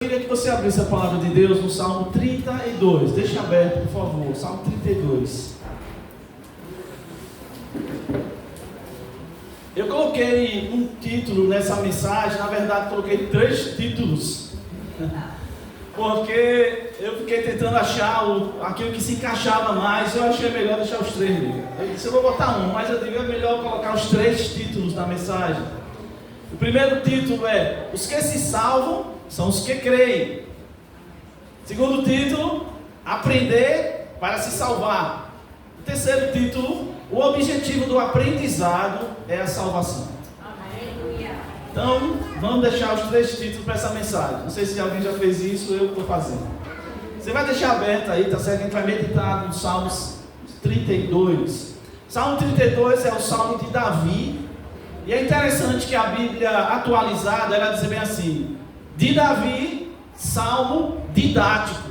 Eu queria que você abrisse a palavra de Deus no Salmo 32. Deixa aberto, por favor. Salmo 32. Eu coloquei um título nessa mensagem. Na verdade, coloquei 3 títulos. Porque eu fiquei tentando achar aquilo que se encaixava mais. Eu achei melhor deixar os 3 mesmo. Eu disse, eu vou botar um, mas eu digo, é melhor colocar os 3 títulos na mensagem. O primeiro título é: os que se salvam são os que creem. Segundo título: aprender para se salvar. O terceiro título: o objetivo do aprendizado é a salvação. Aleluia. Então, vamos deixar os 3 títulos para essa mensagem. Não sei se alguém já fez isso, eu estou fazendo. Você vai deixar aberto aí, tá certo? A gente vai meditar no Salmos 32. Salmo 32 é o Salmo de Davi. E é interessante que a Bíblia atualizada, ela diz bem assim: de Davi, salmo didático.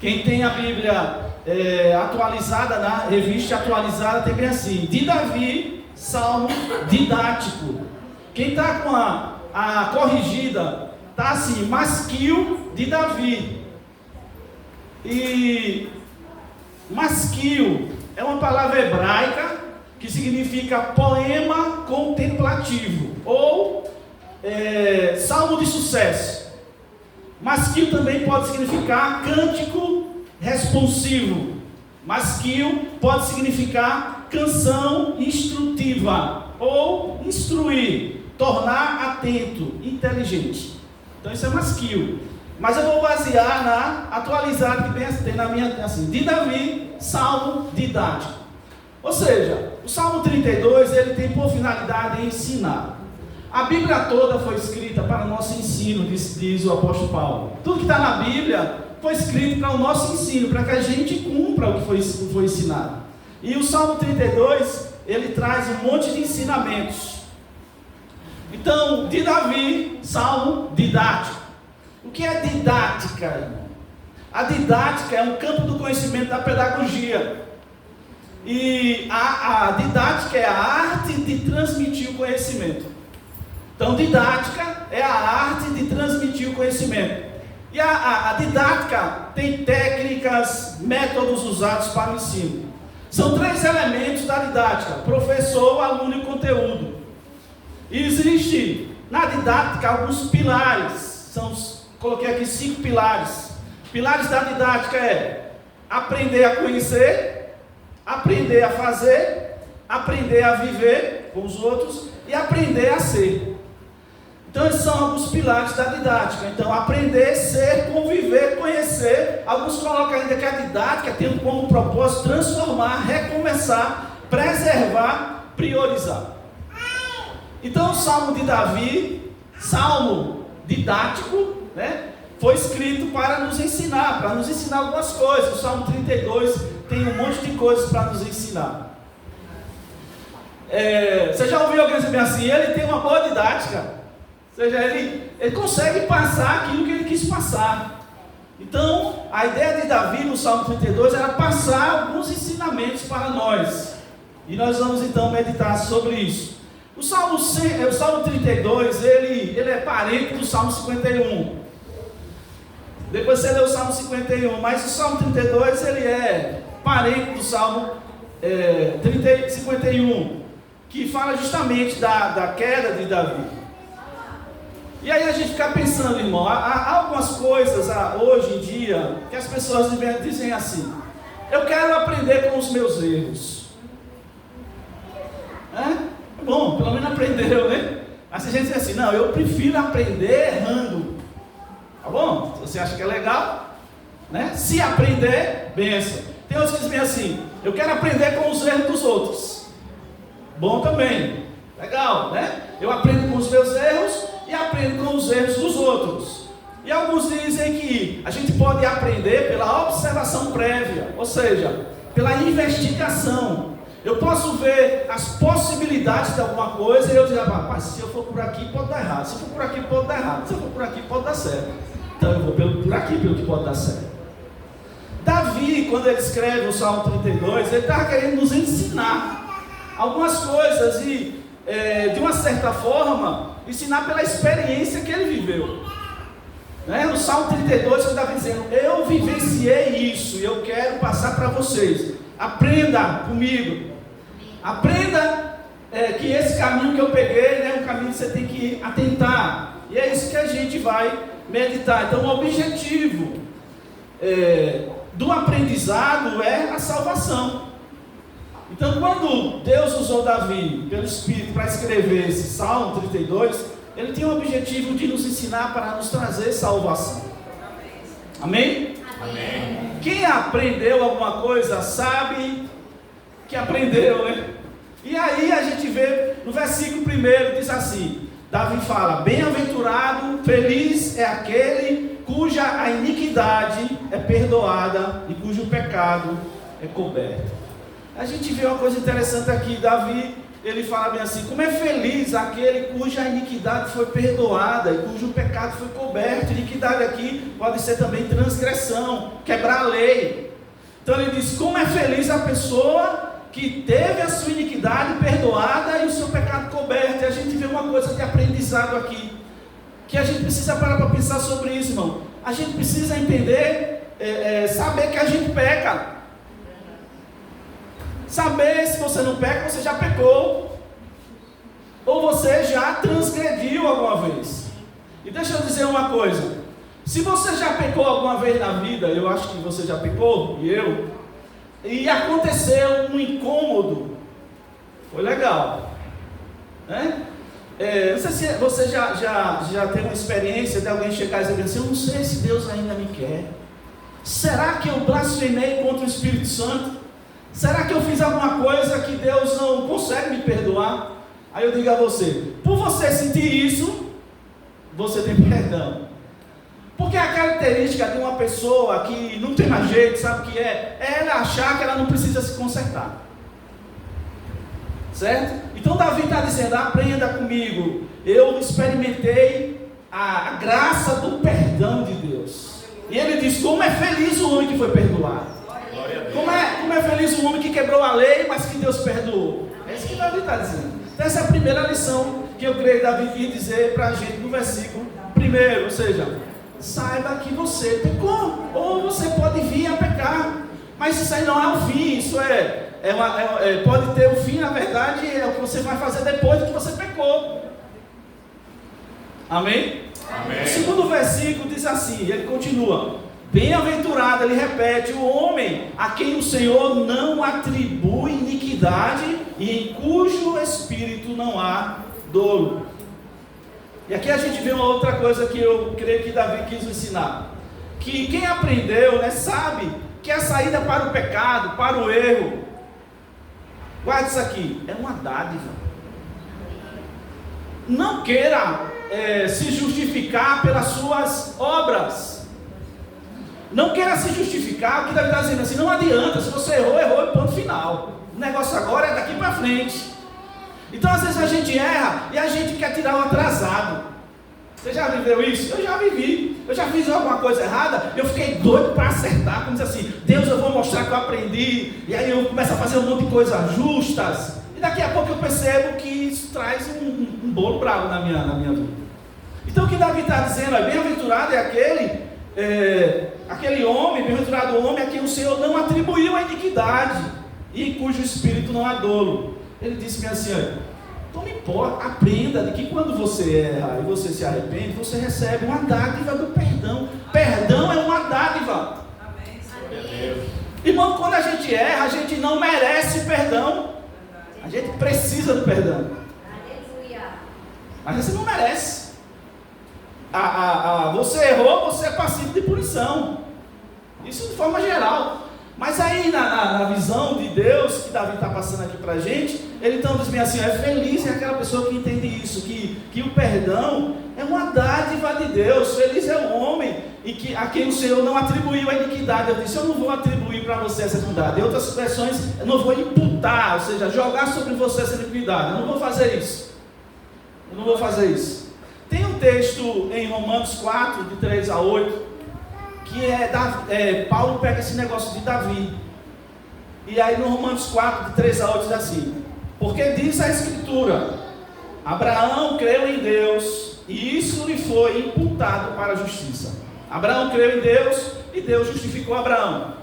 Quem tem a Bíblia atualizada, na revista atualizada, tem bem assim: de Davi, salmo didático. Quem está com a corrigida, está assim: masquil de Davi. E masquil é uma palavra hebraica que significa poema contemplativo, ou salmo de sucesso. Masquil também pode significar cântico responsivo. Masquil pode significar canção instrutiva, ou instruir, tornar atento, inteligente. Então isso é masquil. Mas eu vou basear na atualizada que tem na minha, assim: de Davi, salmo didático. Ou seja, o Salmo 32, ele tem por finalidade ensinar. A Bíblia toda foi escrita para o nosso ensino, diz o apóstolo Paulo. Tudo que está na Bíblia foi escrito para o nosso ensino, para que a gente cumpra o que foi ensinado. E o Salmo 32, ele traz um monte de ensinamentos. Então, de Davi, Salmo didático. O que é didática, irmão? A didática é um campo do conhecimento da pedagogia. E a didática é a arte de transmitir o conhecimento. Então, didática é a arte de transmitir o conhecimento. E a didática tem técnicas, métodos usados para o ensino. São 3 elementos da didática: professor, aluno e conteúdo. E existe na didática alguns pilares. Coloquei aqui 5 pilares. Pilares da didática é aprender a conhecer, aprender a fazer, aprender a viver com os outros e aprender a ser. Então esses são alguns pilares da didática. Então, aprender, ser, conviver, conhecer. Alguns colocam ainda que a didática tem como propósito transformar, recomeçar, preservar, priorizar. Então o Salmo de Davi, salmo didático, foi escrito para nos ensinar algumas coisas. O Salmo 32 tem um monte de coisas para nos ensinar. Você já ouviu alguém dizer assim: ele tem uma boa didática? Ou seja, ele consegue passar aquilo que ele quis passar. Então, a ideia de Davi no Salmo 32 era passar alguns ensinamentos para nós. E nós vamos então meditar sobre isso. O Salmo 32, ele é parente do Salmo 51. Depois você lê o Salmo 51, mas o Salmo 32, ele é parente do Salmo 51, que fala justamente da queda de Davi. E aí a gente fica pensando, irmão, há algumas coisas hoje em dia que as pessoas dizem assim: eu quero aprender com os meus erros. Bom, pelo menos aprendeu, né? Mas a gente diz assim: não, eu prefiro aprender errando. Tá bom? Você acha que é legal? Se aprender, benção. Tem outros que dizem assim: eu quero aprender com os erros dos outros. Bom também. Legal, né? Eu aprendo com os meus erros e aprendo com os erros dos outros. E alguns dizem que a gente pode aprender pela observação prévia, ou seja, pela investigação. Eu posso ver as possibilidades de alguma coisa e eu digo: rapaz, se eu for por aqui pode dar errado, se eu for por aqui pode dar errado, se eu for por aqui pode dar certo. Então eu vou por aqui pelo que pode dar certo. Davi, quando ele escreve o Salmo 32, ele estava querendo nos ensinar algumas coisas e, de uma certa forma, ensinar pela experiência que ele viveu. Né? No Salmo 32, ele estava dizendo: eu vivenciei isso e eu quero passar para vocês. Aprenda comigo. Aprenda que esse caminho que eu peguei, né, é um caminho que você tem que atentar. E é isso que a gente vai meditar. Então, o objetivo do aprendizado é a salvação. Então, quando Deus usou Davi, pelo Espírito, para escrever esse Salmo 32, ele tinha o objetivo de nos ensinar para nos trazer salvação. Amém? Amém. Quem aprendeu alguma coisa sabe que aprendeu, né? E aí a gente vê no versículo 1, diz assim: Davi fala: bem-aventurado, feliz é aquele cuja a iniquidade é perdoada e cujo pecado é coberto. A gente vê uma coisa interessante aqui. Davi, ele fala bem assim: como é feliz aquele cuja iniquidade foi perdoada e cujo pecado foi coberto. Iniquidade aqui pode ser também transgressão, quebrar a lei. Então ele diz: como é feliz a pessoa que teve a sua iniquidade perdoada e o seu pecado coberto. E a gente vê uma coisa de aprendizado aqui, que a gente precisa parar para pensar sobre isso, irmão. A gente precisa entender, saber que a gente peca. Saber se você não peca, você já pecou, ou você já transgrediu alguma vez. E deixa eu dizer uma coisa: se você já pecou alguma vez na vida, eu acho que você já pecou, e aconteceu um incômodo, foi legal, né? Não sei se você já teve uma experiência de alguém chegar e dizer assim: eu não sei se Deus ainda me quer. Será que eu blasfemei contra o Espírito Santo? Será que eu fiz alguma coisa que Deus não consegue me perdoar? Aí eu digo a você: por você sentir isso, você tem perdão. Porque a característica de uma pessoa que não tem mais jeito, sabe o que é? É ela achar que ela não precisa se consertar. Certo? Então Davi está dizendo: aprenda comigo. Eu experimentei a graça do perdão de Deus. E ele diz: como é feliz o homem que foi perdoado. Como é feliz o homem que quebrou a lei, mas que Deus perdoou. É isso que Davi está dizendo. Então essa é a primeira lição que eu creio que Davi quis dizer para a gente no versículo 1. Ou seja, saiba que você pecou, ou você pode vir a pecar, mas isso aí não é o fim. Isso pode ter o fim, na verdade, é o que você vai fazer depois de que você pecou. Amém? Amém. O segundo versículo diz assim, ele continua: bem-aventurado, ele repete, o homem a quem o Senhor não atribui iniquidade e em cujo espírito não há dolo. E aqui a gente vê uma outra coisa que eu creio que Davi quis ensinar, que quem aprendeu, né, sabe que a saída para o pecado, para o erro, guarda isso aqui, é uma dádiva. Não queira se justificar pelas suas obras. Não queira se justificar, o que Davi está dizendo assim: não adianta, se você errou, errou e ponto final. O negócio agora é daqui para frente. Então às vezes a gente erra e a gente quer tirar o atrasado. Você já viveu isso? Eu já vivi. Eu já fiz alguma coisa errada, eu fiquei doido para acertar, como diz assim: Deus, eu vou mostrar que eu aprendi. E aí eu começo a fazer um monte de coisas justas. E daqui a pouco eu percebo que isso traz um bolo bravo na minha vida. Então o que Davi está dizendo é: bem-aventurado é aquele homem, bem-aventurado o homem a quem o Senhor não atribuiu a iniquidade e em cujo espírito não há dolo. Ele disse assim: tome posse, aprenda de que quando você erra e você se arrepende, você recebe uma dádiva do perdão. Perdão é uma dádiva. Amém. Irmão, quando a gente erra, a gente não merece perdão. A gente precisa do perdão. Mas você não merece. Você errou, você é passivo de punição. Isso de forma geral. Mas aí na visão de Deus que Davi está passando aqui para a gente, ele então diz bem assim: é feliz é aquela pessoa que entende isso, que o perdão é uma dádiva de Deus. Feliz é o homem a quem o Senhor não atribuiu a iniquidade. Eu disse: eu não vou atribuir para você essa iniquidade. Em outras expressões, eu não vou imputar, ou seja, jogar sobre você essa iniquidade. Eu não vou fazer isso. Eu não vou fazer isso. Tem um texto em Romanos 4, de 3 a 8, que Paulo pega esse negócio de Davi. E aí no Romanos 4, de 3 a 8, diz assim: porque diz a Escritura: Abraão creu em Deus, e isso lhe foi imputado para a justiça. Abraão creu em Deus e Deus justificou Abraão.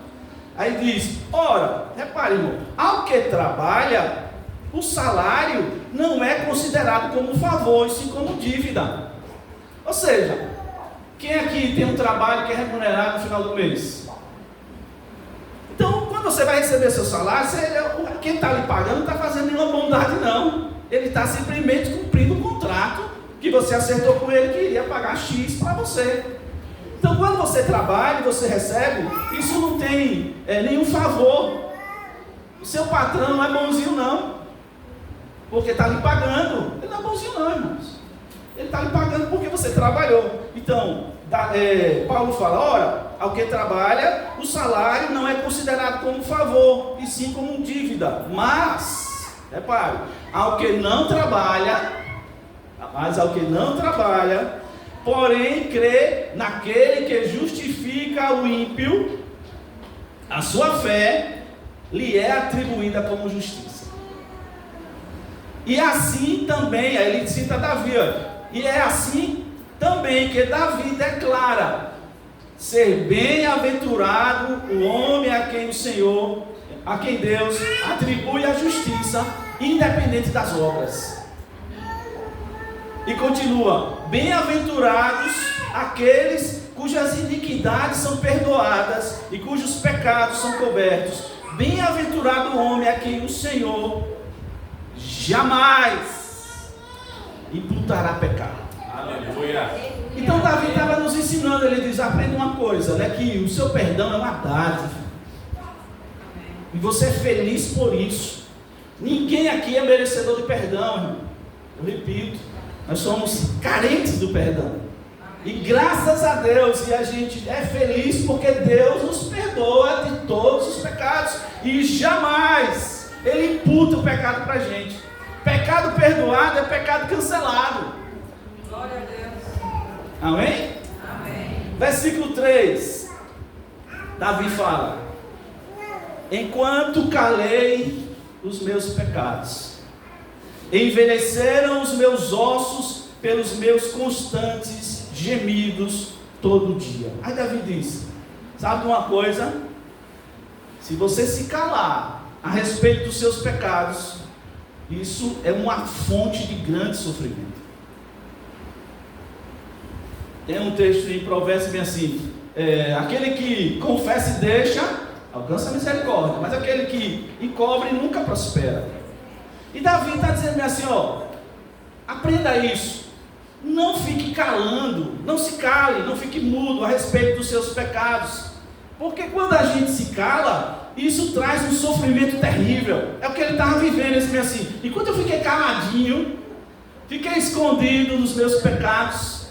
Aí diz, ora, repare, irmão, ao que trabalha, o salário não é considerado como favor, e sim como dívida. Ou seja, quem aqui tem um trabalho que é remunerado no final do mês? Então, quando você vai receber seu salário, quem está lhe pagando não está fazendo nenhuma bondade, não. Ele está simplesmente cumprindo o contrato que você acertou com ele, que iria pagar X para você. Então, quando você trabalha e você recebe, isso não tem nenhum favor. O seu patrão não é bonzinho, não, porque está lhe pagando. Ele não é bonzinho, não, irmãos. Ele está lhe pagando porque você trabalhou. Então, Paulo fala, ora, ao que trabalha, o salário não é considerado como favor, e sim como dívida. Mas, repare, ao que não trabalha, porém crê naquele que justifica o ímpio, a sua fé lhe é atribuída como justiça. E assim também, aí ele cita Davi, e é assim também que Davi declara ser bem-aventurado o homem a quem Deus atribui a justiça, independente das obras. E continua, bem-aventurados aqueles cujas iniquidades são perdoadas e cujos pecados são cobertos. Bem-aventurado o homem a quem o Senhor jamais imputará pecado. Aleluia. Então Davi estava nos ensinando, ele diz, aprenda uma coisa, né, que o seu perdão é uma dádiva. E você é feliz por isso. Ninguém aqui é merecedor de perdão, irmão. Eu repito, nós somos carentes do perdão. E graças a Deus, e a gente é feliz porque Deus nos perdoa de todos os pecados. E jamais Ele imputa o pecado para a gente. Pecado perdoado é pecado cancelado. Glória a Deus. Amém? Amém. Versículo 3. Davi fala, enquanto calei os meus pecados, envelheceram os meus ossos pelos meus constantes gemidos todo dia. Aí Davi diz, sabe uma coisa? Se você se calar a respeito dos seus pecados, isso é uma fonte de grande sofrimento. Tem um texto em Provérbios bem assim, aquele que confessa e deixa, alcança a misericórdia, mas aquele que encobre nunca prospera. E Davi está dizendo assim, aprenda isso, não fique calando, não se cale, não fique mudo a respeito dos seus pecados, porque quando a gente se cala, isso traz um sofrimento terrível. É o que ele estava vivendo, assim, enquanto eu fiquei caladinho, fiquei escondido nos meus pecados,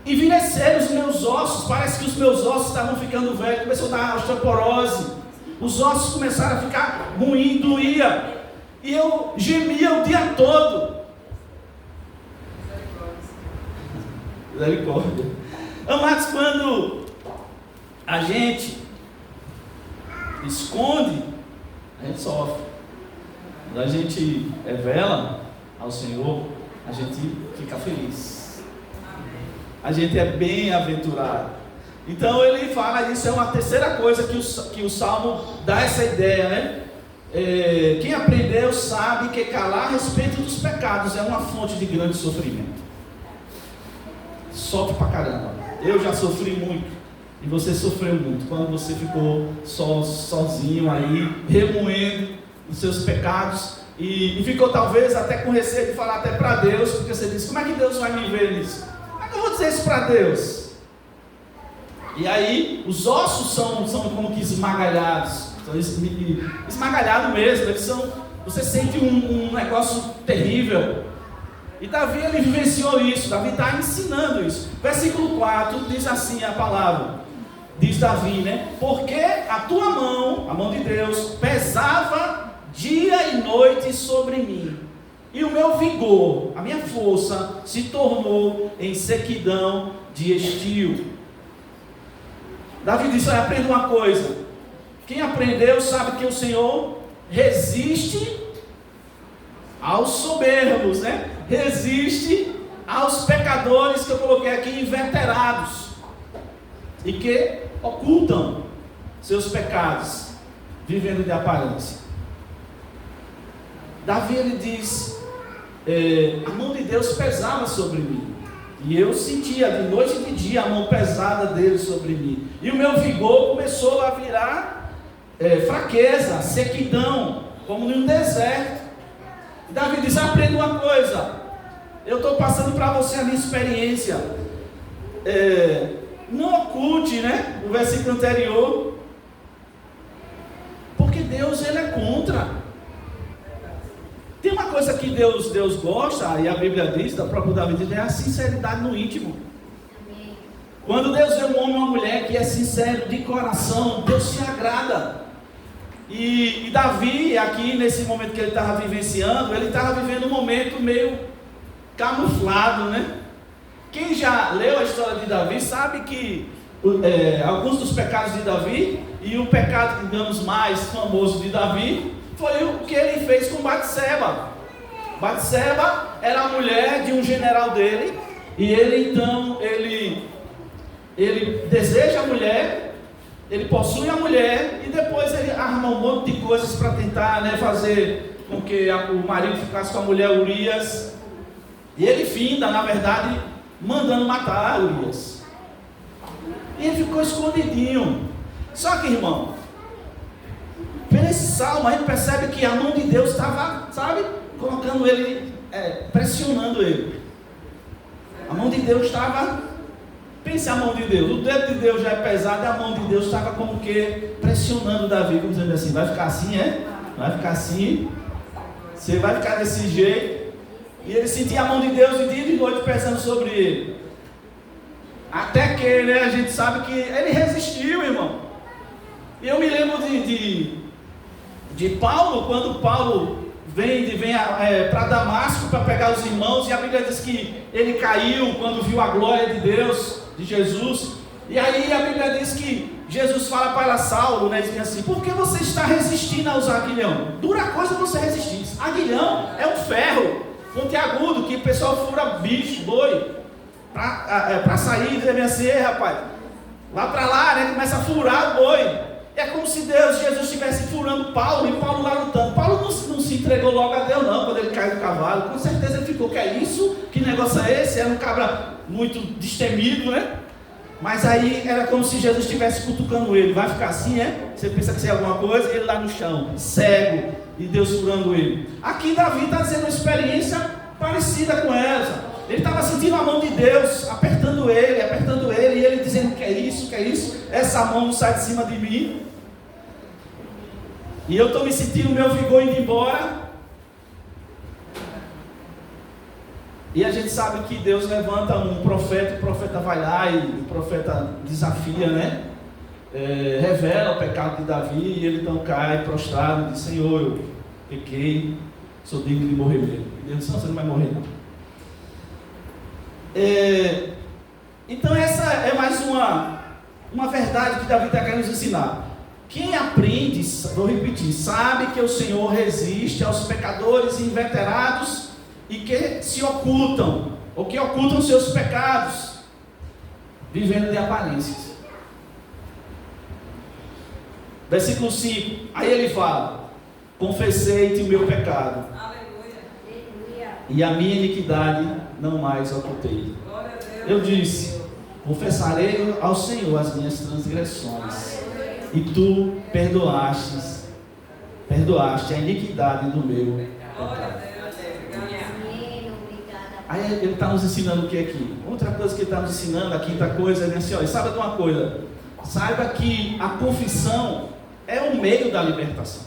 envelheceram os meus ossos, parece que os meus ossos estavam ficando velhos, começou a dar osteoporose, os ossos começaram a ficar ruim, doía, e eu gemia o dia todo. Misericórdia. Amados, quando a gente esconde, a gente sofre. Quando a gente revela ao Senhor, a gente fica feliz. A gente é bem-aventurado. Então ele fala, isso é uma terceira coisa que o Salmo dá essa ideia, né? Quem aprendeu sabe que calar a respeito dos pecados é uma fonte de grande sofrimento. Sofre pra caramba. Eu já sofri muito. E você sofreu muito quando você ficou sozinho aí, remoendo os seus pecados. E ficou talvez até com receio de falar até para Deus, porque você disse, como é que Deus vai me ver nisso? Como é que eu vou dizer isso para Deus? E aí, os ossos são como que esmagalhados. Esmagalhados mesmo, eles são, você sente um negócio terrível. E Davi, ele vivenciou isso, Davi está ensinando isso. Versículo 4 diz assim a palavra, diz Davi, né? Porque a tua mão, a mão de Deus, pesava dia e noite sobre mim, e o meu vigor, a minha força, se tornou em sequidão de estio. Davi disse, aprenda uma coisa, quem aprendeu sabe que o Senhor resiste aos soberbos, né? Resiste aos pecadores que eu coloquei aqui, inveterados, e que ocultam seus pecados, vivendo de aparência. Davi, ele diz, a mão de Deus pesava sobre mim, e eu sentia de noite e de dia a mão pesada dele sobre mim, e o meu vigor começou a virar fraqueza, sequidão, como num deserto. E Davi diz, aprenda uma coisa, eu estou passando para você a minha experiência, não oculte, né, o versículo anterior, porque Deus, ele é contra. Tem uma coisa que Deus gosta, e a Bíblia diz, da própria Davi diz, é a sinceridade no íntimo. Quando Deus vê um homem ou uma mulher que é sincero de coração, Deus se agrada. E Davi, aqui nesse momento que ele estava vivenciando, ele estava vivendo um momento meio camuflado, né? Quem já leu a história de Davi sabe que alguns dos pecados de Davi, e o pecado, digamos, mais famoso de Davi, foi o que ele fez com Batseba. Batseba era a mulher de um general dele, e ele então, ele deseja a mulher, ele possui a mulher, e depois ele arma um monte de coisas para tentar, né, fazer com que o marido ficasse com a mulher Urias, e ele finda, na verdade, mandando matar Urias, e ele ficou escondidinho. Só que, irmão, nesse salmo a gente percebe que a mão de Deus estava, sabe, colocando ele, pressionando ele. A mão de Deus estava, pense a mão de Deus, o dedo de Deus já é pesado, e a mão de Deus estava como que pressionando Davi, como dizendo assim, vai ficar assim, vai ficar assim, você vai ficar desse jeito. E ele sentia a mão de Deus de dia e de noite pesando sobre ele, até que, né, a gente sabe que ele resistiu, irmão. E eu me lembro de Paulo, quando Paulo vem para Damasco para pegar os irmãos, e a Bíblia diz que ele caiu quando viu a glória de Deus, de Jesus. E aí a Bíblia diz que Jesus fala para Saulo, né, diz assim, por que você está resistindo a usar aguilhão? Dura coisa você resistir. Aguilhão é um ferro pontiagudo que o pessoal fura bicho, boi, para sair e dizer assim, rapaz, lá para lá, né, começa a furar o boi. É como se Jesus estivesse furando Paulo, e Paulo lá lutando. Paulo não se entregou logo a Deus não, quando ele caiu do cavalo. Com certeza ele ficou, que é isso? Que negócio é esse? Era um cabra muito destemido, né? Mas aí era como se Jesus estivesse cutucando ele. Vai ficar assim, Você pensa que isso é alguma coisa? Ele lá no chão, cego, e Deus furando ele. Aqui Davi está dizendo uma experiência parecida com essa. Ele estava sentindo a mão de Deus apertando ele, e ele dizendo, que é isso? Essa mão não sai de cima de mim. E eu estou me sentindo o meu vigor indo embora. E a gente sabe que Deus levanta um profeta, o profeta vai lá e o profeta desafia, né? Revela o pecado de Davi, e ele então cai prostrado e diz, Senhor, eu pequei, sou digno de morrer mesmo. E Deus diz, não, você não vai morrer não. Então essa é mais uma verdade que Davi está querendo nos ensinar. Quem aprende, vou repetir, sabe que o Senhor resiste aos pecadores inveterados e que se ocultam, ou que ocultam seus pecados, vivendo de aparências. Versículo 5, aí ele fala, confessei-te o meu pecado, e a minha iniquidade não mais ocultei. Eu disse, confessarei ao Senhor as minhas transgressões, e tu perdoaste a iniquidade do meu pecado. Aí ele está nos ensinando o que aqui? Outra coisa que ele está nos ensinando, a quinta coisa, é assim, saiba de uma coisa, saiba que a confissão é o meio da libertação.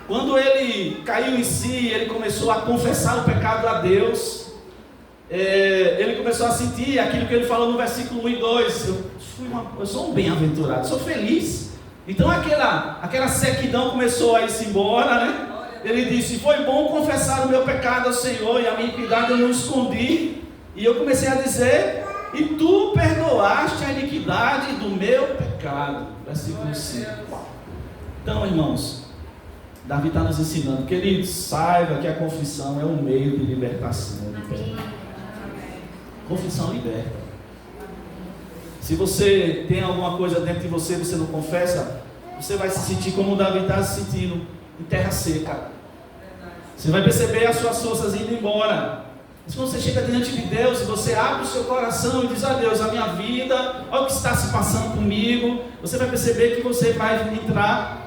Quando ele caiu em si, ele começou a confessar o pecado a Deus, ele começou a sentir aquilo que ele falou no versículo 1 e 2, eu sou um bem-aventurado, sou feliz. Então aquela sequidão começou a ir-se embora, né? Ele disse, foi bom confessar o meu pecado ao Senhor, e a minha iniquidade eu não escondi. E eu comecei a dizer, e tu perdoaste a iniquidade do meu pecado. Versículo 5. Então, irmãos, Davi está nos ensinando, queridos, saiba que a confissão é um meio de libertação. Confissão liberta. Se você tem alguma coisa dentro de você, você não confessa, você vai se sentir como o Davi está se sentindo, em terra seca. Você vai perceber as suas forças indo embora. Mas quando você chega diante de Deus e você abre o seu coração e diz a Deus, a minha vida, olha o que está se passando comigo, você vai perceber que você vai entrar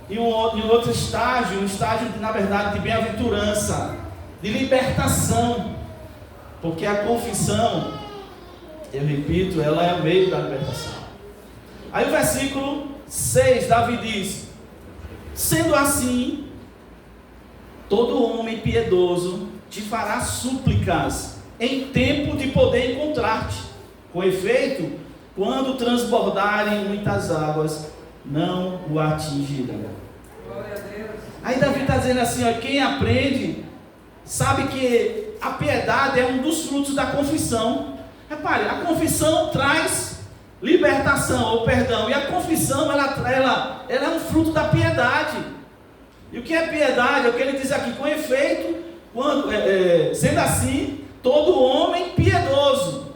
em um outro estágio, um estágio, na verdade, de bem-aventurança, de libertação, porque a confissão, eu repito, ela é o meio da libertação. Aí o versículo 6, Davi diz, sendo assim, todo homem piedoso te fará súplicas em tempo de poder encontrar-te. Com efeito, quando transbordarem muitas águas, não o atingirão. Glória a Deus. Aí Davi está dizendo assim, ó, quem aprende sabe que a piedade é um dos frutos da confissão. Repare, a confissão traz libertação ou perdão, e a confissão ela é um fruto da piedade. E o que é piedade? É o que ele diz aqui, com efeito, quando, sendo assim, todo homem piedoso.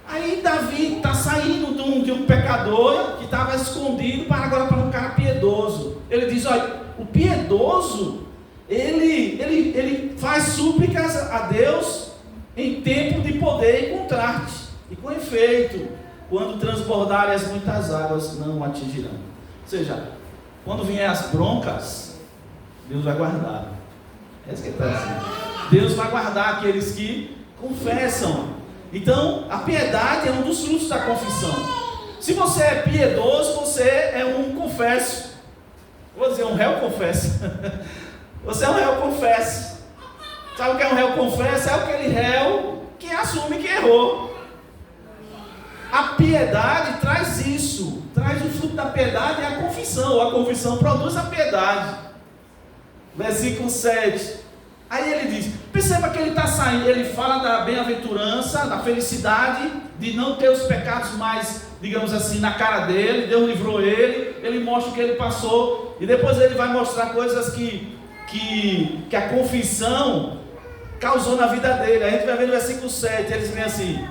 Aí Davi está saindo de um pecador que estava escondido para um cara piedoso. Ele diz, olha, o piedoso, ele faz súplicas a Deus em tempo de poder encontrar-te. E com efeito, quando transbordarem as muitas águas, não o atingirão. Ou seja, quando vier as broncas, Deus vai guardar. É isso que ele está dizendo. Deus vai guardar aqueles que confessam. Então, a piedade é um dos frutos da confissão. Se você é piedoso, você é um confesso. Vou dizer, um réu confesso. Você é um réu confesso. Sabe o que é um réu confesso? É aquele réu que assume que errou. A piedade traz isso. Traz o fruto da piedade, é a confissão. A confissão produz a piedade. Versículo 7. Aí ele diz, perceba que ele está saindo, ele fala da bem-aventurança, da felicidade, de não ter os pecados mais, digamos assim, na cara dele. Deus livrou ele mostra o que ele passou, e depois ele vai mostrar coisas que a confissão causou na vida dele. A gente vai ver no versículo 7, eles vêm assim,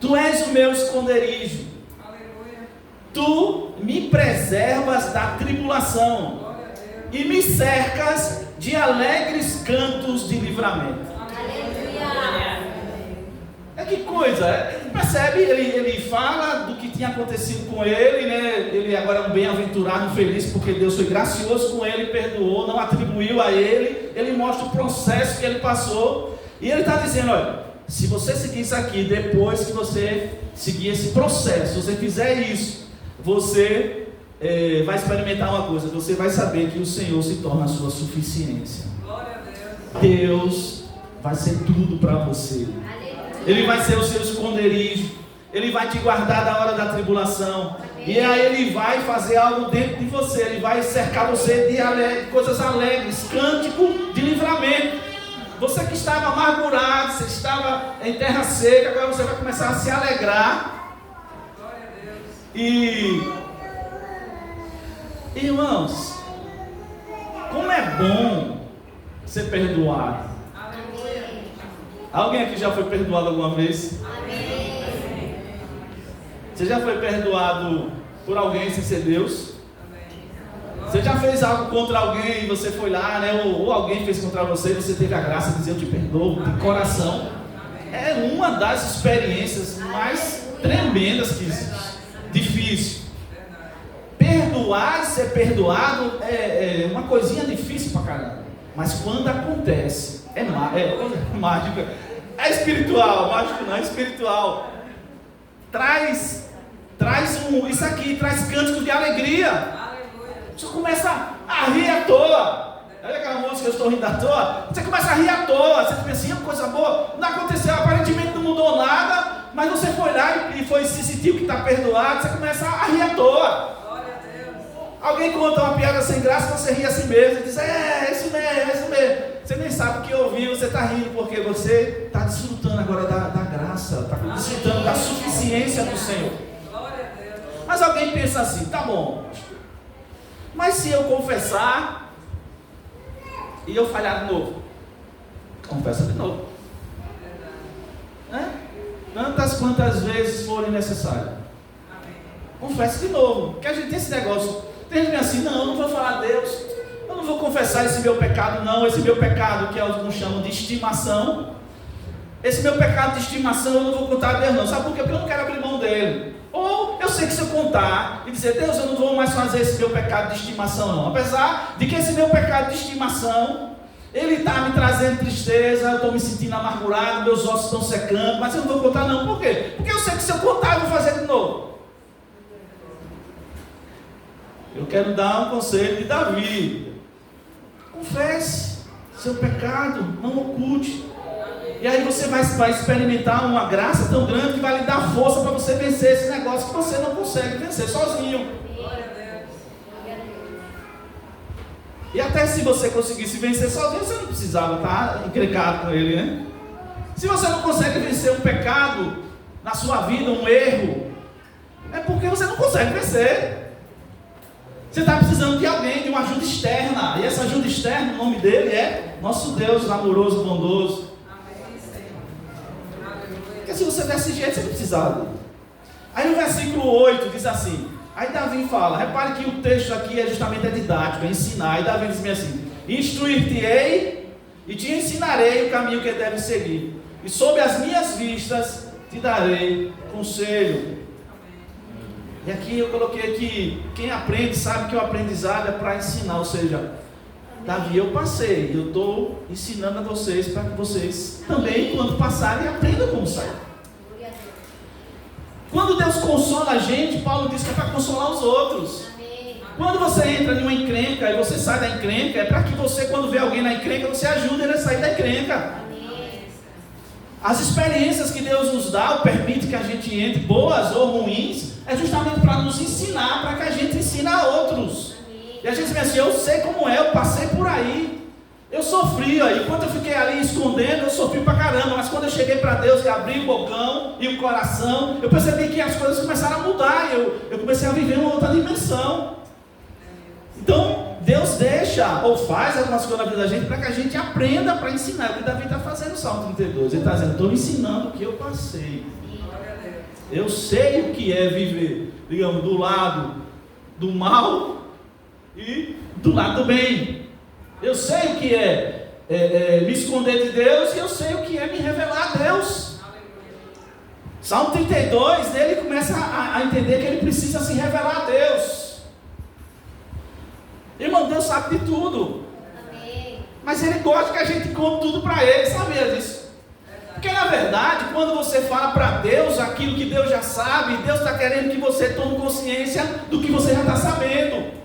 tu és o meu esconderijo, Aleluia. tu me preservas da tribulação, Glória a Deus. e me cercas de alegres cantos de livramento. Aleluia. É que coisa, percebe? Ele fala do que tinha acontecido com ele, né? Ele agora é um bem-aventurado, feliz, porque Deus foi gracioso com ele, perdoou, não atribuiu a ele. Ele mostra o processo que ele passou, e ele está dizendo, olha, se você seguir isso aqui, depois que você seguir esse processo, se você fizer isso, você vai experimentar uma coisa, você vai saber que o Senhor se torna a sua suficiência. Glória a Deus. Deus vai ser tudo para você. Ele vai ser o seu esconderijo. Ele vai te guardar da hora da tribulação. E aí ele vai fazer algo dentro de você. Ele vai cercar você de coisas alegres, cântico de livramento. Você que estava amargurado, você estava em terra seca, agora você vai começar a se alegrar. Glória a Deus. E irmãos, como é bom ser perdoado. Aleluia. Alguém aqui já foi perdoado alguma vez? Amém. Você já foi perdoado por alguém sem ser Deus? Amém. Você já fez algo contra alguém e você foi lá, né? Ou alguém fez contra você e você teve a graça de dizer eu te perdoo de coração. É uma das experiências mais tremendas que existe. Difícil. Perdoar e ser perdoado é uma coisinha difícil pra caramba. Mas quando acontece, é mágico. É espiritual, mágico não, é espiritual. Traz isso aqui, traz cânticos de alegria. Aleluia. Você começa a rir à toa. Olha aquela música, eu estou rindo à toa. Você começa a rir à toa. Você pensa assim, coisa boa. Não aconteceu, aparentemente não mudou nada. Mas você foi lá e se sentiu que está perdoado. Você começa a rir à toa. Glória a Deus. Alguém conta uma piada sem graça, você ri assim mesmo. E diz, é isso mesmo. Você nem sabe o que ouviu, você está rindo. Porque você está desfrutando agora da graça. Está desfrutando da suficiência do Senhor. Glória a Deus. Mas alguém pensa assim, tá bom. Mas se eu confessar e eu falhar de novo, confessa de novo. Tantas quantas vezes forem necessárias. Confesse de novo. Porque a gente tem esse negócio. Tem gente assim, não, eu não vou falar a Deus. Eu não vou confessar esse meu pecado, não. Esse meu pecado que alguns chamam de estimação. Esse meu pecado de estimação eu não vou contar a Deus, não. Sabe por quê? Porque eu não quero abrir mão dele. Ou eu sei que se eu contar e dizer, Deus, eu não vou mais fazer esse meu pecado de estimação, não. Apesar de que esse meu pecado de estimação, ele está me trazendo tristeza, eu estou me sentindo amargurado, meus ossos estão secando, mas eu não vou contar, não. Por quê? Porque eu sei que se eu contar, eu vou fazer de novo. Eu quero dar um conselho de Davi. Confesse seu pecado, não oculte. E aí você vai experimentar uma graça tão grande que vai lhe dar força para você vencer esse negócio que você não consegue vencer sozinho. E até se você conseguisse vencer sozinho, você não precisava estar encrencado com ele, né? Se você não consegue vencer um pecado na sua vida, um erro, é porque você não consegue vencer. Você está precisando de alguém, de uma ajuda externa. E essa ajuda externa, o nome dele é nosso Deus amoroso, bondoso. Porque se você desse jeito, você não precisava. Aí no versículo 8 diz assim, aí Davi fala, repare que o texto aqui é justamente didático, é ensinar. Aí Davi diz assim, instruir-te-ei e te ensinarei o caminho que deve seguir. E sob as minhas vistas te darei conselho. E aqui eu coloquei que quem aprende sabe que o aprendizado é para ensinar, ou seja, Davi, eu passei, eu estou ensinando a vocês para que vocês também, quando passarem, aprendam como sair. Quando Deus consola a gente, Paulo diz que é para consolar os outros. Quando você entra em uma encrenca e você sai da encrenca, é para que você, quando vê alguém na encrenca, você ajude ele a sair da encrenca. As experiências que Deus nos dá, ou permite que a gente entre, boas ou ruins, é justamente para nos ensinar, para que a gente ensine a outros. E a gente diz assim, eu sei como é, eu passei por aí, eu sofri aí, enquanto eu fiquei ali escondendo, eu sofri pra caramba, mas quando eu cheguei para Deus e abri o bocão e o coração, eu percebi que as coisas começaram a mudar, eu comecei a viver uma outra dimensão. Então, Deus deixa ou faz algumas coisas na vida da gente para que a gente aprenda para ensinar. É o que Davi está fazendo no Salmo 32, ele está dizendo, estou ensinando o que eu passei. Eu sei o que é viver, digamos, do lado do mal e do lado do bem. Eu sei o que é me esconder de Deus e eu sei o que é me revelar a Deus. Salmo 32, ele começa a entender que ele precisa se revelar a Deus. Irmão, Deus sabe de tudo. Amém. Mas ele gosta que a gente conte tudo para ele, sabia disso? Porque na verdade, quando você fala para Deus aquilo que Deus já sabe, Deus está querendo que você tome consciência do que você já está sabendo.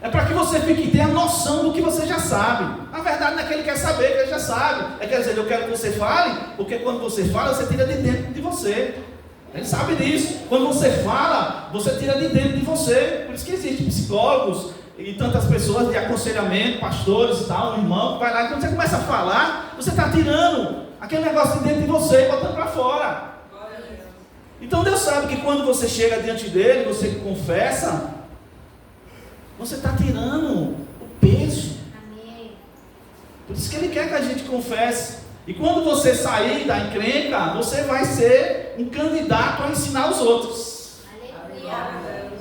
É para que você tenha noção do que você já sabe. Na verdade, não é que ele quer saber, que ele já sabe. É quer dizer, eu quero que você fale, porque quando você fala, você tira de dentro de você. Ele sabe disso. Quando você fala, você tira de dentro de você. Por isso que existem psicólogos e tantas pessoas de aconselhamento, pastores e tal, um irmão que vai lá e quando você começa a falar, você está tirando aquele negócio de dentro de você e botando para fora. Então Deus sabe que quando você chega diante dele, você confessa, você está tirando o peso. Amém. Por isso que ele quer que a gente confesse. E quando você sair da encrenca, você vai ser um candidato a ensinar os outros. Aleluia.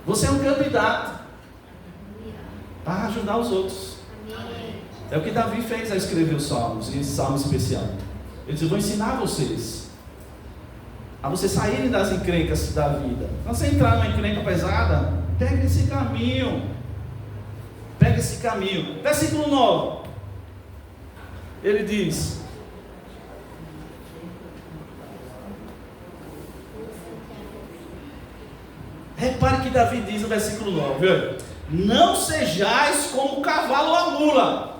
Você é um candidato para ajudar os outros. Amém. É o que Davi fez ao escrever os salmos, esse salmo especial. Ele disse, eu vou ensinar vocês a vocês saírem das encrencas da vida. Quando você entrar numa encrenca pesada, pega esse caminho. Pega esse caminho. Versículo 9. Ele diz, repare que Davi diz no versículo 9, olha, não sejais como o cavalo ou a mula,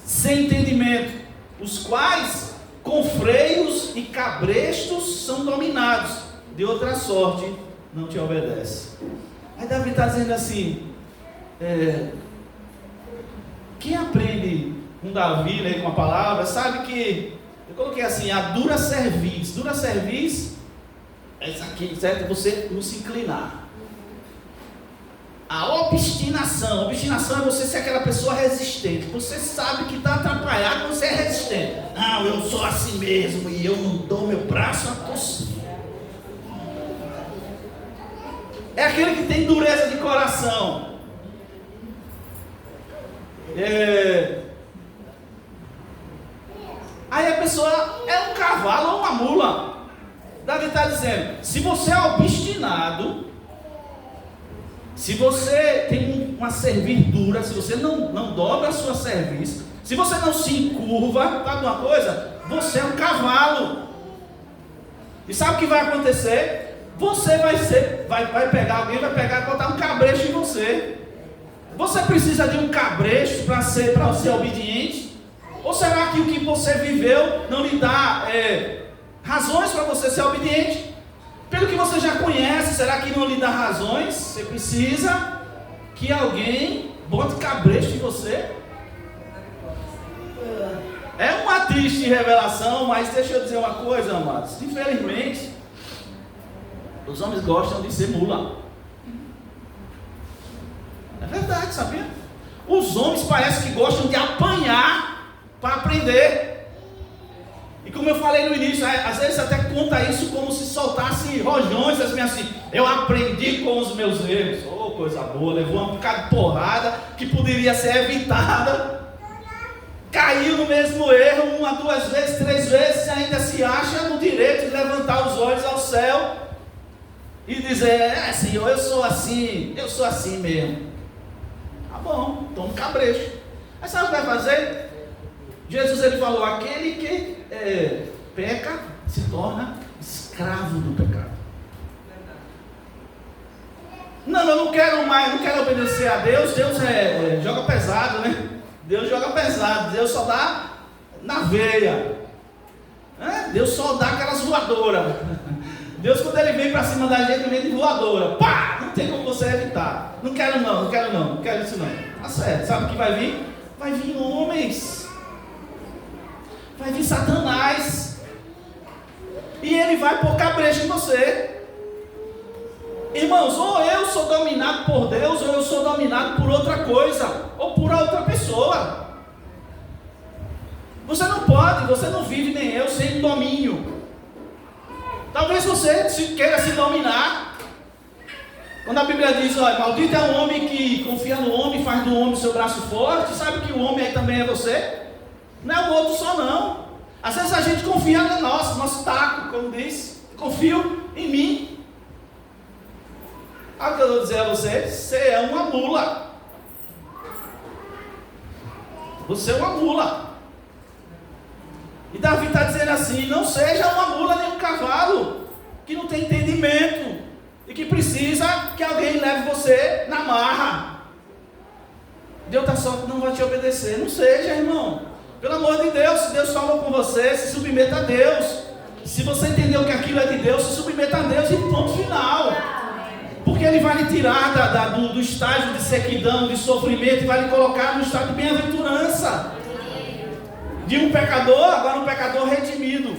sem entendimento, os quais com freios e cabrestos são dominados, de outra sorte não te obedece. Aí Davi está dizendo assim, quem aprende com Davi, né, com a palavra, sabe que, eu coloquei assim, a dura cerviz é isso aqui, certo? Você não se inclinar. A obstinação. Obstinação é você ser aquela pessoa resistente. Você sabe que está atrapalhado, você é resistente. Não, eu sou assim mesmo e eu não dou meu braço a torcer. É aquele que tem dureza de coração. Aí a pessoa é um cavalo ou uma mula. Davi está dizendo, se você é obstinado, se você tem uma servidura, se você não dobra a sua serviço, se você não se encurva, sabe uma coisa? Você é um cavalo. E sabe o que vai acontecer? Você vai pegar alguém, vai pegar e botar um cabresto em você. Você precisa de um cabresto para ser obediente? Ou será que o que você viveu não lhe dá razões para você ser obediente? Pelo que você já conhece, será que não lhe dá razões? Você precisa que alguém bote cabresto em você? É uma triste revelação, mas deixa eu dizer uma coisa, amados. Infelizmente, os homens gostam de ser mula. É verdade, sabia? Os homens parecem que gostam de apanhar para aprender. E como eu falei no início, às vezes até conta isso como se soltasse rojões, assim, eu aprendi com os meus erros. Oh, coisa boa, levou um bocado de porrada que poderia ser evitada. Caiu no mesmo erro 1, 2 vezes, 3 vezes e ainda se acha no direito de levantar os olhos ao céu e dizer, Senhor, eu sou assim mesmo. Tá bom, toma um cabresto. Aí sabe o que vai fazer? Jesus ele falou, aquele que peca se torna escravo do pecado. Não, eu não quero mais, não quero obedecer a Deus. Deus joga pesado, né? Deus joga pesado, Deus só dá na veia. Deus só dá aquelas voadoras. Deus, quando ele vem para cima da gente, ele vem de voadora. Pá! Não tem como você evitar. Não quero isso não. Tá certo, sabe o que vai vir? Vai vir homens. Vai vir Satanás. E ele vai pôr cabresto em você. Irmãos, ou eu sou dominado por Deus, ou eu sou dominado por outra coisa, ou por outra pessoa. Você não pode, você não vive nem eu sem domínio. Talvez você queira se dominar. Quando a Bíblia diz, olha, maldito é o homem que confia no homem, faz do homem seu braço forte. Sabe que o homem aí também é você? Não é o outro só não. Às vezes a gente confia no nosso taco, como diz. Confio em mim. Olha o que eu vou dizer a você. Você é uma mula. Você é uma mula. E Davi está dizendo assim, não seja uma mula nem um cavalo, que não tem entendimento, e que precisa que alguém leve você na marra. Deus está só que não vai te obedecer. Não seja, irmão. Pelo amor de Deus, se Deus falou com você, se submeta a Deus. Se você entendeu que aquilo é de Deus, se submeta a Deus e ponto final. Porque Ele vai lhe tirar do estágio de sequidão, de sofrimento, e vai lhe colocar no estado de bem-aventurança. De um pecador, agora um pecador redimido.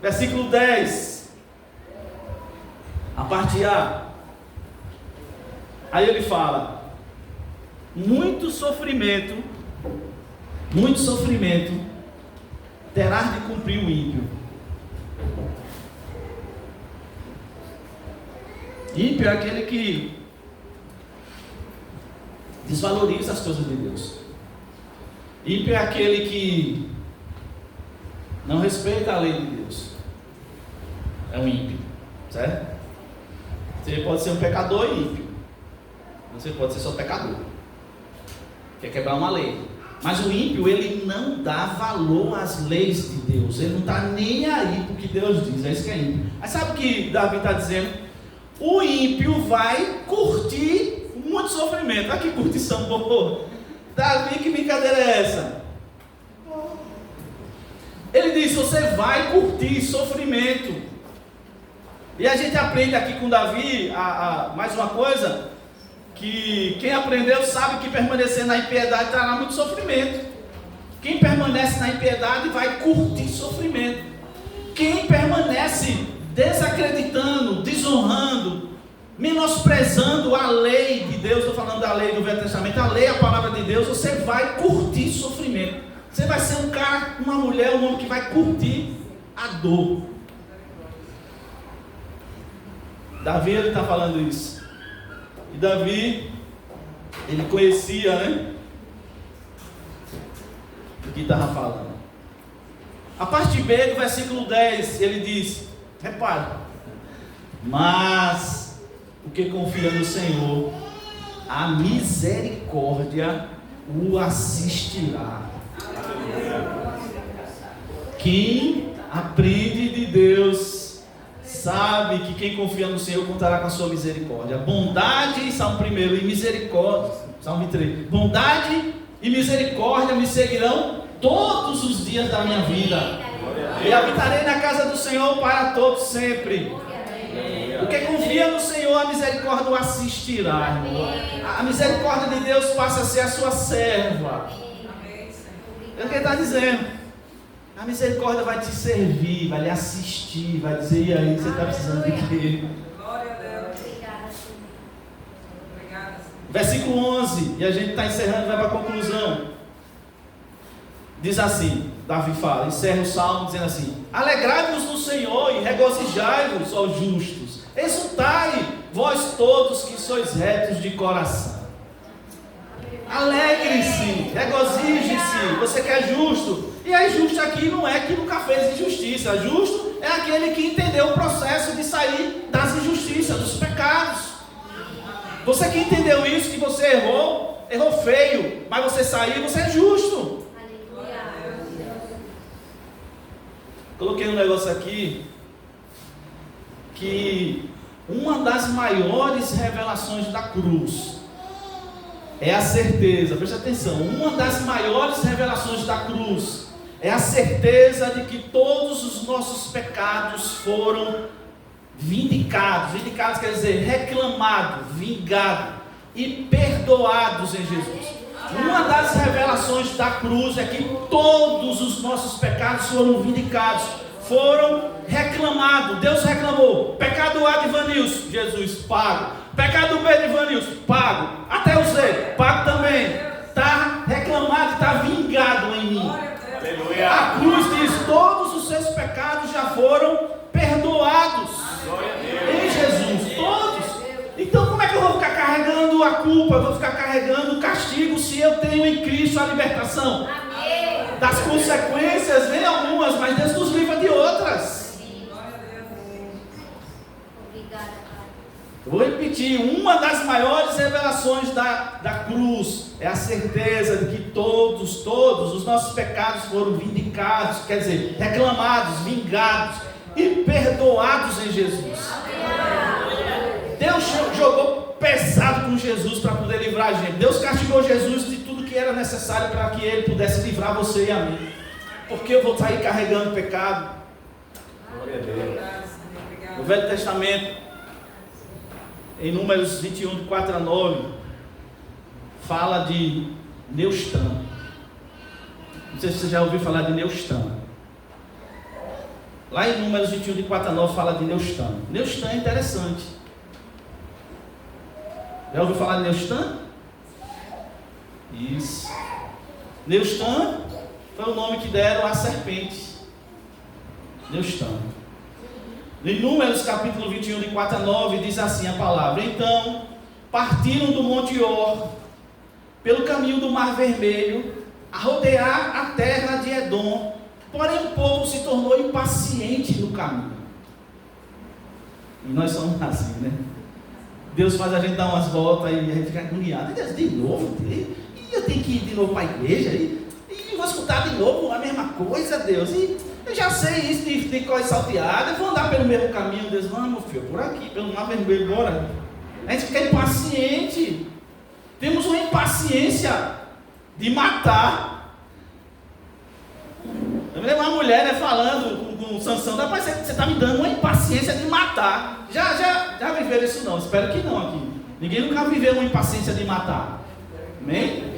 Versículo 10. A parte A. Aí ele fala: muito sofrimento terás de cumprir o ímpio. Ímpio é aquele que desvaloriza as coisas de Deus. Ímpio é aquele que não respeita a lei de Deus. É um ímpio, certo? Você pode ser um pecador e ímpio. Você pode ser só pecador. Quer quebrar uma lei. Mas o ímpio, ele não dá valor às leis de Deus. Ele não está nem aí para o que Deus diz. É isso que é ímpio. Mas sabe o que Davi está dizendo? O ímpio vai curtir muito sofrimento. Olha que curtição boa. Davi, que brincadeira é essa? Ele diz, você vai curtir sofrimento. E a gente aprende aqui com Davi, mais uma coisa, que quem aprendeu sabe que permanecer na impiedade trará muito sofrimento. Quem permanece na impiedade vai curtir sofrimento. Quem permanece desacreditando, desonrando, menosprezando a lei de Deus, estou falando da lei do Velho Testamento, a lei é a palavra de Deus, você vai curtir sofrimento. Você vai ser um cara, uma mulher, um homem que vai curtir a dor. Davi, ele está falando isso. E Davi, ele conhecia, né? O que estava falando. A parte B do versículo 10, ele diz, repare, mas o que confia no Senhor, a misericórdia o assistirá. Quem aprende de Deus sabe que quem confia no Senhor contará com a sua misericórdia. Bondade, Salmo 1, e misericórdia, Salmo 3. Bondade e misericórdia me seguirão todos os dias da minha vida. E habitarei na casa do Senhor para todos sempre. Porque confia no Senhor, a misericórdia o assistirá. A misericórdia de Deus passa a ser a sua serva. É o que ele está dizendo. A misericórdia vai te servir, vai lhe assistir, vai dizer, e aí, você está precisando de quê? Glória a Deus. Obrigada. Versículo 11, e a gente está encerrando, vai para a conclusão. Diz assim, Davi fala, encerra o salmo dizendo assim: alegrai-vos no Senhor e regozijai-vos, ó justos, exultai, vós todos que sois retos de coração. Alegre-se, regozije-se, você que é justo. E aí justo aqui não é que nunca fez injustiça, justo é aquele que entendeu o processo de sair das injustiças, dos pecados. Você que entendeu isso, que você errou feio, mas você saiu, você é justo. Coloquei um negócio aqui, que uma das maiores revelações da cruz é a certeza, preste atenção, uma das maiores revelações da cruz é a certeza de que todos os nossos pecados foram vindicados. Vindicados quer dizer reclamados, vingados e perdoados em Jesus. Uma das revelações da cruz é que todos os nossos pecados foram vindicados, foram reclamados. Deus reclamou: pecado A de Vanilson, Jesus, pago. Pecado B de Vanilson, pago. Até o Z, pago também. Está reclamado, está vingado em mim. Aleluia. A cruz diz: todos os seus pecados já foram perdoados em Jesus, todos. Então como é que eu vou ficar carregando a culpa, eu vou ficar carregando o castigo se eu tenho em Cristo a libertação? Amém. Das consequências vem algumas, mas Deus nos livra de outras. Obrigada, Pai. Eu vou repetir, uma das maiores revelações da cruz é a certeza de que todos os nossos pecados foram vindicados, quer dizer, reclamados, vingados e perdoados em Jesus. Deus jogou pesado com Jesus para poder livrar a gente. Deus castigou Jesus de tudo que era necessário para que Ele pudesse livrar você e a mim. Porque eu vou sair carregando pecado? Glória a Deus. No Velho Testamento, em Números 21, de 4 a 9, fala de Neustã. Não sei se você já ouviu falar de Neustã. Lá em Números 21, de 4 a 9, fala de Neustã. Neustã é interessante. Já ouviu falar de Neustã? Isso. Neustã foi o nome que deram à serpente. Neustã. Em Números capítulo 21, de 4 a 9, diz assim a palavra: então partiram do Monte Or, pelo caminho do Mar Vermelho, a rodear a terra de Edom. Porém o povo se tornou impaciente no caminho. E nós somos assim, né? Deus faz a gente dar umas voltas e a gente fica agoniado. Deus, de novo? E eu tenho que ir de novo para a igreja? E vou escutar de novo a mesma coisa, Deus. E eu já sei isso de coisa salteada. Eu vou andar pelo mesmo caminho. Deus, vamos, filho, por aqui, pelo Mar Vermelho, bora. A gente fica impaciente. Temos uma impaciência de matar. Eu me lembro uma mulher, né, falando com Sansão: rapaz, você está me dando uma impaciência de matar. Já viveram isso não? Espero que não aqui. Ninguém nunca viveu uma impaciência de matar. Amém?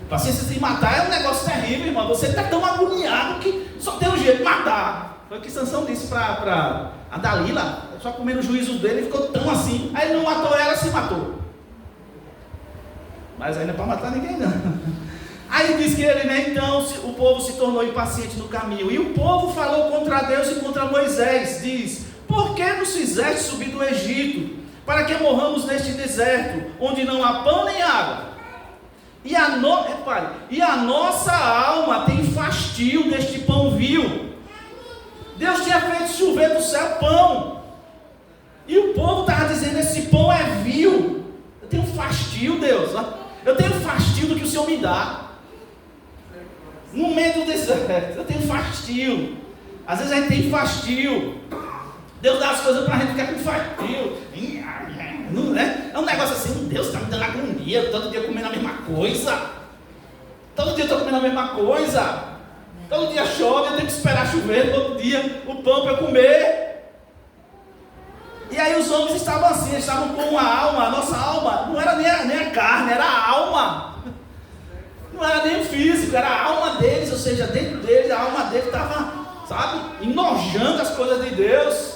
Paciência de matar é um negócio terrível, irmão. Você está tão agoniado que só tem um jeito de matar. Foi o que Sansão disse para a Dalila, só comendo o juízo dele, ficou tão assim. Aí ele não matou ela, se matou. Mas aí não é para matar ninguém não. Aí diz que ele, né, então o povo se tornou impaciente no caminho. E o povo falou contra Deus e contra Moisés. Diz: por que nos fizeste subir do Egito? Para que morramos neste deserto, onde não há pão nem água. E a nossa alma tem fastio deste pão vil. Deus tinha feito chover do céu pão. E o povo estava dizendo: esse pão é vil. Eu tenho fastio, Deus. Eu tenho fastio do que o Senhor me dá. No meio do deserto, eu tenho fastio. Às vezes a gente tem fastio. Deus dá as coisas para a gente ficar com fastio. Não é? É um negócio assim: Deus está me dando agonia. Todo dia comendo a mesma coisa. Todo dia eu estou comendo a mesma coisa. Todo dia chove, eu tenho que esperar chover. Todo dia o pão para eu comer. E aí os homens estavam assim, eles estavam com uma alma. A nossa alma não era nem a carne, era a alma. Não era nem o físico, era a alma deles. Ou seja, dentro deles, a alma deles estava, sabe, enojando as coisas de Deus.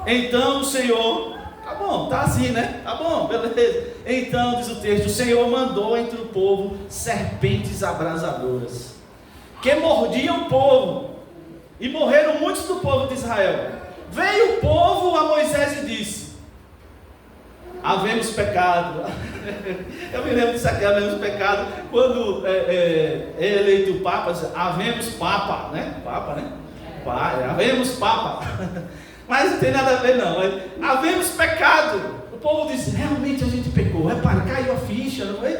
Então o Senhor, tá bom, tá assim, né? Tá bom, beleza. Então diz o texto: o Senhor mandou entre o povo serpentes abrasadoras, que mordiam o povo, e morreram muitos do povo de Israel. Veio o povo a Moisés e disse: havemos pecado. Eu me lembro disso aqui, havemos pecado, quando é eleito o Papa, havemos Papa, né? Papa, né? Havemos Papa. Mas não tem nada a ver não. Havemos pecado. O povo disse: realmente a gente pecou. Repare, caiu a ficha, não foi?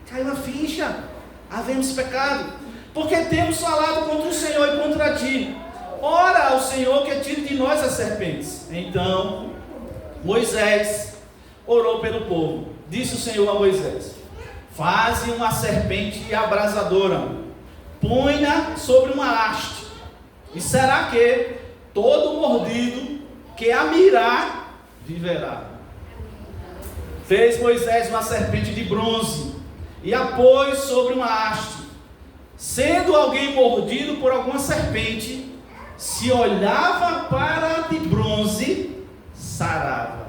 Caiu a ficha. Havemos pecado, porque temos falado contra o Senhor e contra ti. Ora ao Senhor que tire de nós as serpentes. Então Moisés orou pelo povo. Disse o Senhor a Moisés: faze uma serpente abrasadora, põe-na sobre uma haste, e será que todo mordido que a mirar viverá. Fez Moisés uma serpente de bronze e a pôs sobre uma haste. Sendo alguém mordido por alguma serpente, se olhava para a de bronze, sarava.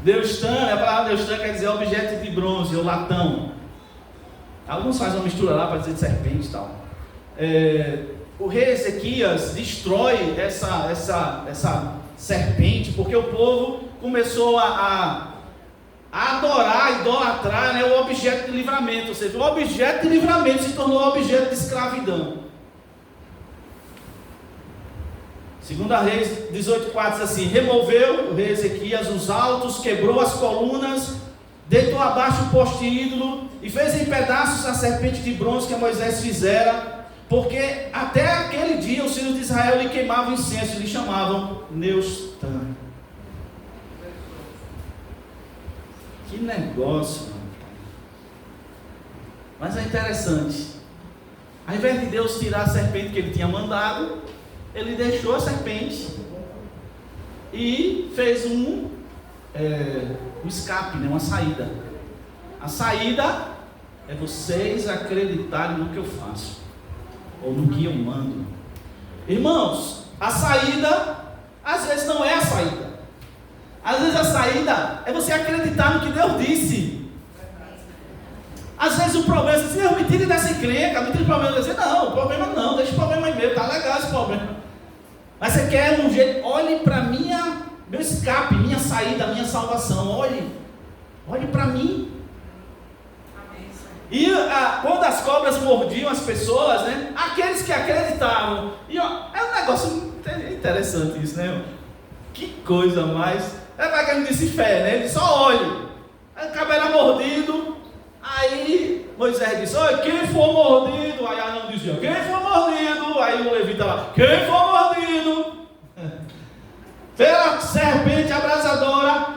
Deustã, a palavra Deustã quer dizer objeto de bronze ou latão. Alguns fazem uma mistura lá para dizer de serpente e tal. O rei Ezequias destrói essa serpente, porque o povo começou a adorar, idolatrar, né, o objeto de livramento. Ou seja, o objeto de livramento se tornou objeto de escravidão. 2 Reis 18,4 diz assim: removeu o rei Ezequias os altos, quebrou as colunas, deitou abaixo o poste ídolo e fez em pedaços a serpente de bronze que Moisés fizera, porque até aquele dia os filhos de Israel lhe queimavam incenso e lhe chamavam Neustã. Que negócio, mano. Mas é interessante. Ao invés de Deus tirar a serpente que ele tinha mandado, ele deixou a serpente e fez um escape, né? Uma saída. A saída é vocês acreditarem no que eu faço, ou no que eu mando. Irmãos, a saída às vezes não é a saída. Às vezes a saída é você acreditar no que Deus disse. Às vezes o problema é assim: me tire dessa encrenca, me tire do problema. Você não, o problema não, deixa o problema aí mesmo, tá legal esse problema. Mas você quer um jeito: olhe para meu escape, minha saída, minha salvação. Olhe para mim. E quando as cobras mordiam as pessoas, né, aqueles que acreditavam, e é um negócio interessante isso, né? Que coisa mais. É para quem não disse fé, né? Ele só olhe. Aí o cabo era mordido. Aí Moisés disse: olha, quem for mordido. Aí Arão dizia: quem for mordido. Aí o levita lá: quem for mordido pela serpente abrasadora,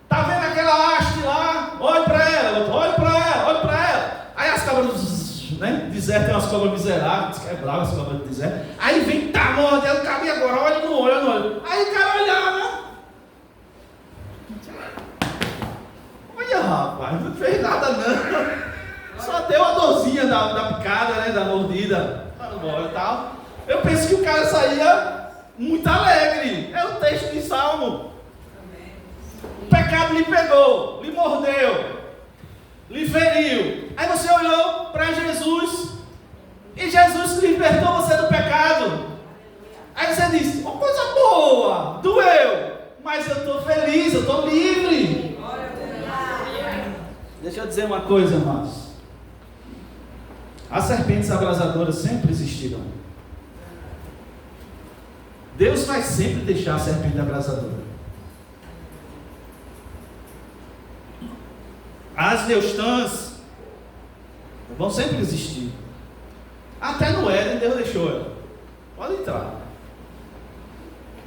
tá vendo aquela haste lá? Olhe para ela, olhe para ela, olhe para ela. Aí as cobras, né? Deserto, tem umas cobras miseráveis, que é brava as cobras do deserto. Aí vem, tá mordendo, cabe agora, olha no olho, olha no olho. Aí o cara olhava. Olha, rapaz, não fez nada não. só deu a dorzinha da picada, né? Da mordida. E tal. Eu penso que o cara saía muito alegre. É o texto de Salmo. O pecado lhe pegou, lhe mordeu, lhe feriu. Aí você olhou para Jesus e Jesus libertou você do pecado. Aí você disse: uma coisa boa, doeu, mas eu estou feliz, eu estou livre. Deixa eu dizer uma coisa, irmãos. As serpentes abrasadoras sempre existirão. Deus vai sempre deixar a serpente abrasadora. As neustãs vão sempre existir. Até no Éden Deus deixou ela. Pode entrar.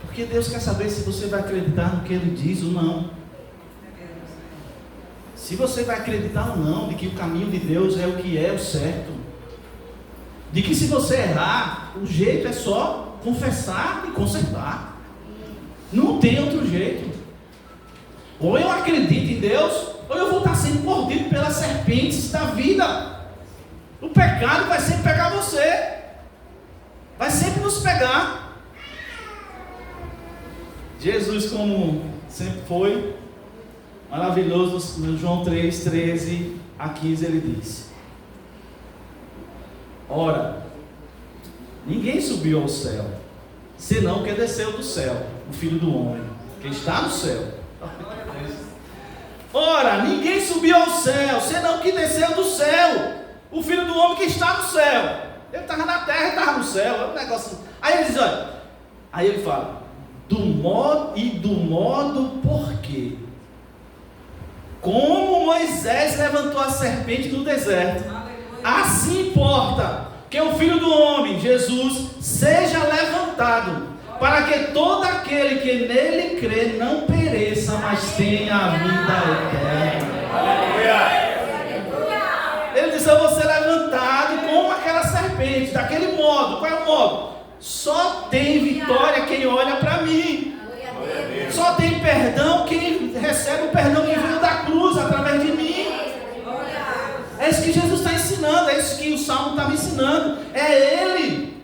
Porque Deus quer saber se você vai acreditar no que Ele diz ou não. Se você vai acreditar ou não de que o caminho de Deus é o que é o certo. De que se você errar, o jeito é só confessar e consertar. Não tem outro jeito. Ou eu acredito em Deus, ou eu vou estar sendo mordido pelas serpentes da vida. O pecado vai sempre pegar você. Vai sempre nos pegar. Jesus, como sempre foi, maravilhoso, no João 3, 13 a 15, ele diz: ora, ninguém subiu ao céu, senão quem desceu do céu, o Filho do Homem, que está no céu. Ora, ninguém subiu ao céu, senão que desceu do céu, o Filho do Homem que está no céu. Ele estava na terra e estava no céu. É um negócio. Aí ele diz: olha, aí ele fala, do modo por quê? Como Moisés levantou a serpente no deserto, assim importa que o Filho do Homem, Jesus, seja levantado, para que todo aquele que nele crê não pereça, mas tenha a vida eterna. Aleluia. Ele diz: eu vou ser levantado como aquela serpente, daquele modo. Qual é o modo? Só tem vitória quem olha para mim. Só tem perdão quem recebe o perdão que veio da cruz através de mim. É isso que Jesus está ensinando, é isso que o Salmo estava ensinando. É Ele.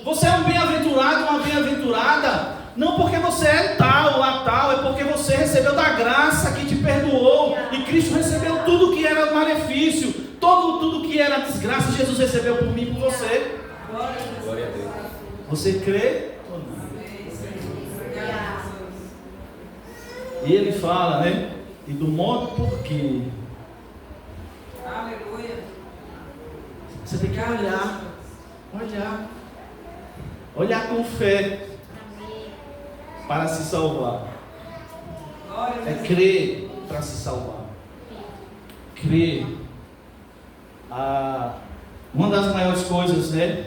Você é um bem-aventurado, uma bem-aventurada, não porque você é tal ou a tal, é porque você recebeu da graça que te perdoou. E Cristo recebeu tudo que era malefício, tudo que era desgraça, Jesus recebeu por mim e por você. Glória a Deus. Você crê ou não? E ele fala, né? E do modo por quê? Aleluia. Você tem que olhar com fé para se salvar. É crer para se salvar. Crer. Uma das maiores coisas, né,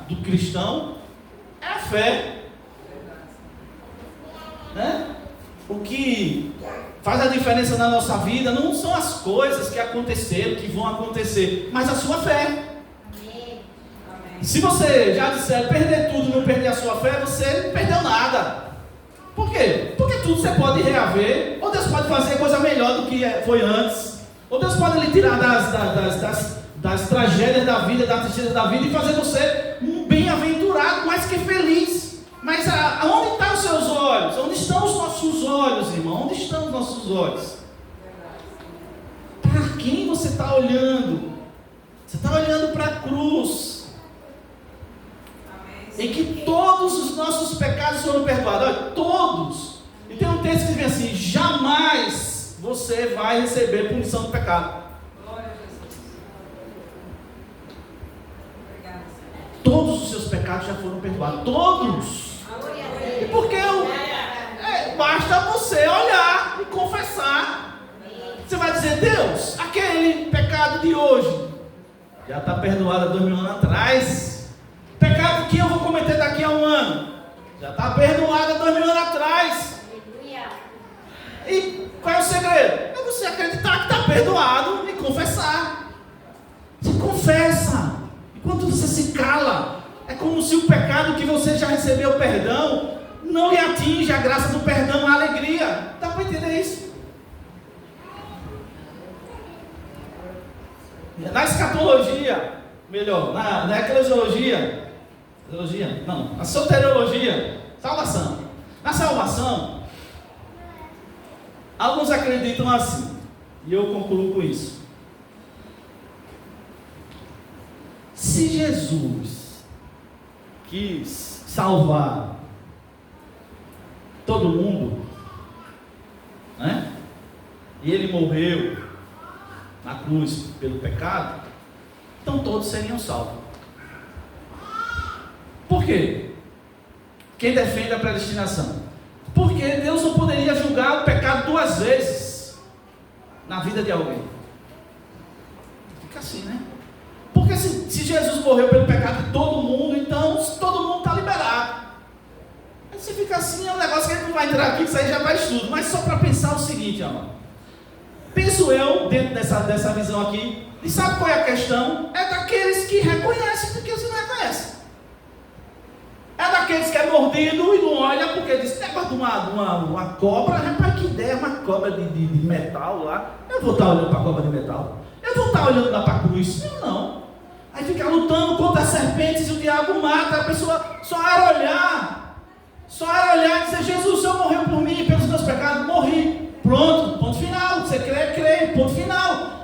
do cristão é a fé. Né? O que faz a diferença na nossa vida não são as coisas que aconteceram, que vão acontecer, mas a sua fé. Se você já disser perder tudo e não perder a sua fé, você não perdeu nada. Por quê? Porque tudo você pode reaver, ou Deus pode fazer coisa melhor do que foi antes, ou Deus pode lhe tirar das tragédias da vida, da tristeza da vida, e fazer você um bem-aventurado, mais que feliz. Mas aonde estão os seus olhos? Onde estão os nossos olhos, irmão? Onde estão os nossos olhos? Para quem você está olhando? Você está olhando para a cruz, em que todos os nossos pecados foram perdoados. Olha, todos. E tem um texto que diz assim: jamais você vai receber punição do pecado. Glória a Jesus. Obrigada, Senhor. Todos os seus pecados já foram perdoados. Todos. E porque basta você olhar e confessar. Você vai dizer: Deus, aquele pecado de hoje já está perdoado há 2000 anos atrás. Pecado que eu vou cometer daqui a 1 ano já está perdoado há 2000 anos atrás. E qual é o segredo? É você acreditar que está perdoado e confessar. Você confessa. Enquanto você se cala, é como se o pecado que você já recebeu perdão não lhe atinge a graça do perdão, a alegria. Dá para entender isso? teologia, melhor, na eclesiologia, na soteriologia, salvação. Na salvação, alguns acreditam assim, e eu concluo com isso. Se Jesus quis salvar todo mundo, né? E ele morreu na cruz pelo pecado, então todos seriam salvos. Por quê? Quem defende a predestinação? Porque Deus não poderia julgar o pecado duas vezes na vida de alguém. Fica assim, né? Porque se Jesus morreu pelo pecado de todo mundo, então todo mundo está liberado. Aí você fica assim, é um negócio que a gente não vai entrar aqui, que isso aí já vai estudo. Mas só para pensar o seguinte, amado. Penso eu, dentro dessa visão aqui, e sabe qual é a questão? É daqueles que reconhecem porque você não reconhece. É daqueles que é mordido e não olha porque diz, negócio de uma cobra, rapaz, que ideia, uma cobra de metal lá. Eu vou estar olhando para a cobra de metal. Eu vou estar olhando lá para a cruz. Eu não. Aí fica lutando contra as serpentes e o diabo mata. A pessoa só era olhar e dizer, Jesus, o Senhor morreu por mim, pelos meus pecados, morri. Pronto, ponto final. Você crê, ponto final.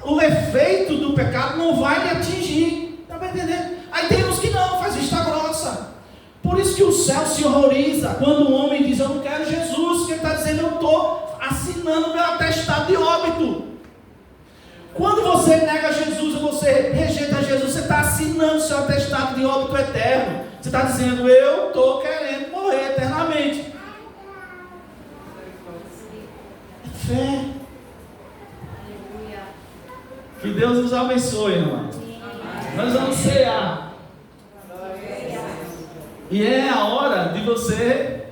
O efeito do pecado não vai lhe atingir. Está para entender? Aí tem uns que não, faz vista grossa. Por isso que o céu se horroriza quando um homem diz, eu não quero Jesus, que ele está dizendo, eu estou assinando meu atestado de óbito. Quando você nega Jesus, ou você rejeita Jesus, você está assinando seu atestado de óbito eterno. Você está dizendo, eu estou querendo morrer eternamente. É fé. Que Deus nos abençoe, irmão. Nós vamos cear. E é a hora de você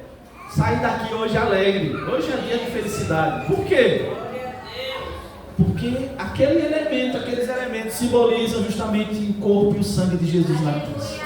sair daqui hoje alegre. Hoje é dia de felicidade. Por quê? Porque aqueles elementos simbolizam justamente o corpo e o sangue de Jesus na cruz.